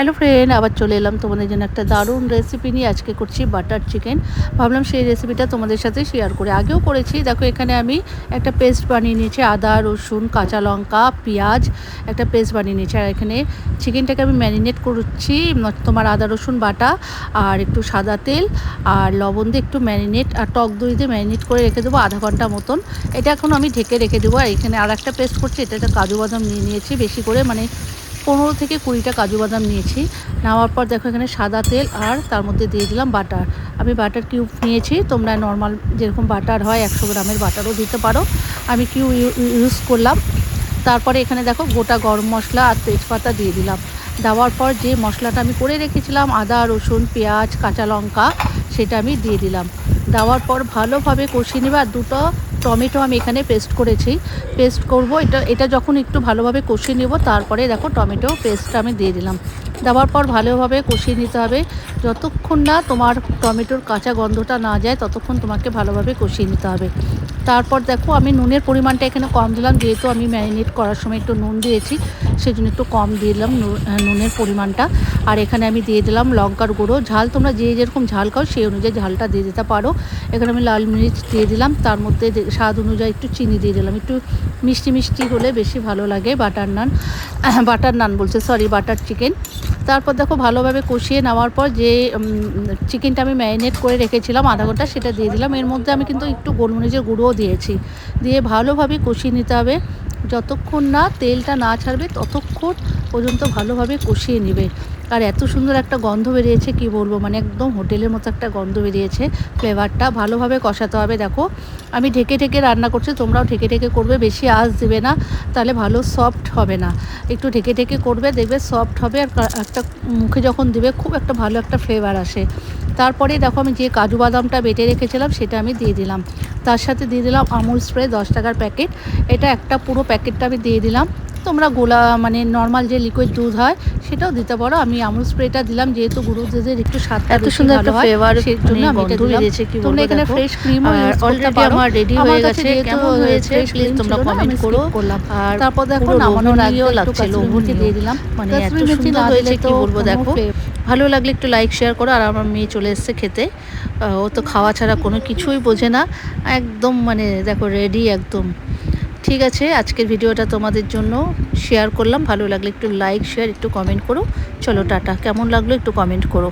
Hello friend, আবার চলে এলাম তোমাদের জন্য একটা দারুণ রেসিপি নিয়ে। আজকে করছি বাটার চিকেন। ভাবলাম সেই রেসিপিটা তোমাদের সাথে শেয়ার করে, আগেও করেছি। দেখো এখানে আমি একটা পেস্ট বানিয়ে নিয়েছি, আদা রসুন কাঁচা লঙ্কা পেঁয়াজ একটা পেস্ট বানিয়ে নিয়েছি। আর এখানে চিকেনটাকে আমি ম্যারিনেট করছি, তোমার আদা রসুন বাটা আর একটু সাদা তেল আর লবণ দিয়ে একটু ম্যারিনেট আর টক দই দিয়ে ম্যারিনেট করে রেখে দেবো আধা ঘন্টা মতন। এটা এখন আমি ঢেকে রেখে দেবো। আর এখানে আর একটা পেস্ট করছি, এটা একটা কাজু বাদাম নিয়ে নিয়েছি বেশি করে, মানে 15 থেকে 20টা কাজু বাদাম নিয়েছি। নেওয়ার পর দেখো এখানে সাদা তেল আর তার মধ্যে দিয়ে দিলাম বাটার। আমি বাটার কিউব নিয়েছি, তোমরা নর্মাল যেরকম বাটার হয় 100 গ্রামের বাটারও দিতে পারো, আমি কিউব ইউজ করলাম। তারপরে এখানে দেখো গোটা গরম মশলা আর তেজপাতা দিয়ে দিলাম। দেওয়ার পর যে মশলাটা আমি করে রেখেছিলাম আদা রসুন পেঁয়াজ কাঁচা লঙ্কা, সেটা আমি দিয়ে দিলাম। দেওয়ার পর ভালোভাবে কষিয়ে নেবে। আর দুটো টমেটো আমি এখানে পেস্ট করব। এটা যখন একটু ভালোভাবে কষিয়ে নেব, তারপরে দেখো টমেটো পেস্টটা আমি দিয়ে দিলাম। দেওয়ার পর ভালোভাবে কষিয়ে নিতে হবে, যতক্ষণ না তোমার টমেটোর কাঁচা গন্ধটা না যায় ততক্ষণ তোমাকে ভালোভাবে কষিয়ে নিতে হবে। তারপর দেখো আমি নুনের পরিমাণটা এখানে কম দিলাম, যেহেতু আমি ম্যারিনেট করার সময় একটু নুন দিয়েছি, সেই জন্য একটু কম দিয়ে দিলাম নুনের পরিমাণটা। আর এখানে আমি দিয়ে দিলাম লঙ্কার গুঁড়ো। ঝাল তোমরা যে যেরকম ঝাল খাও সেই অনুযায়ী ঝালটা দিয়ে দিতে পারো। এখানে আমি লাল মির্চ দিয়ে দিলাম, তার মধ্যে স্বাদ অনুযায়ী একটু চিনি দিয়ে দিলাম। একটু মিষ্টি মিষ্টি হলে বেশি ভালো লাগে বাটার চিকেন। তারপর দেখো ভালোভাবে কষিয়ে নেওয়ার পর যে চিকেনটা আমি ম্যারিনেট করে রেখেছিলাম আধা ঘন্টা, সেটা দিয়ে দিলাম। এর মধ্যে আমি কিন্তু একটু গোলমরিচের গুঁড়োও দিয়েছি। দিয়ে ভালোভাবে কষিয়ে নিতে হবে, যতক্ষণ না তেলটা না ছাড়বে ততক্ষণ পর্যন্ত ভালোভাবে কষিয়ে নেবে। আর এত সুন্দর একটা গন্ধ বেরিয়েছে কি বলবো, মানে একদম হোটেলের মতো একটা গন্ধ বেরিয়েছে। ফ্লেভারটা ভালোভাবে কষাতে হবে। দেখো আমি ঢেকে ঢেকে রান্না করছি, তোমরাও ঢেকে ঢেকে করবে, বেশি আঁচ দেবে না, তাহলে ভালো সফট হবে না। একটু ঢেকে ঢেকে করবে, দেখবে সফট হবে। আর একটা মুখে যখন দেবে খুব একটা ভালো একটা ফ্লেভার আসে। তারপরে দেখো আমি যে কাজু বাদামটা বেটে রেখেছিলাম সেটা আমি দিয়ে দিলাম। তার সাথে দিয়ে দিলাম আমুল স্প্রে 10 টাকার প্যাকেট, এটা একটা পুরো প্যাকেটটা আমি দিয়ে দিলাম। তোমরা মানে নর্মাল যে লিকুইড দুধ হয় সেটাও দিতে পারো। আমি আমুল স্প্রেটা দিলাম, যেহেতু গুঁড়ো দুধের একটু স্বাদটা এত সুন্দর একটা ফ্লেভার, সেই জন্য আমি এটা দিলাম। তোমরা এখানে ফ্রেশ ক্রিমও ইউজ করতে পারো। আমার রেডি হয়ে গেছে, কেমন হয়েছে প্লিজ তোমরা কমেন্ট করো। আর তারপর দেখো নামানোর আগে লাগছে, লোভনীয় দিয়ে দিলাম, মানে এত সুন্দর হয়েছে কি বলবো। দেখো ভালো লাগলে একটু লাইক শেয়ার করো। আর আমার মেয়ে চলে এসেছে খেতে, ও তো খাওয়া ছাড়া কোনো কিছুই বোঝে না একদম, মানে দেখো রেডি একদম। ঠিক আছে, আজকের ভিডিওটা তোমাদের জন্য শেয়ার করলাম। ভালো লাগলে একটু লাইক শেয়ার একটু কমেন্ট করো। চলো টাটা, কেমন লাগলো একটু কমেন্ট করো।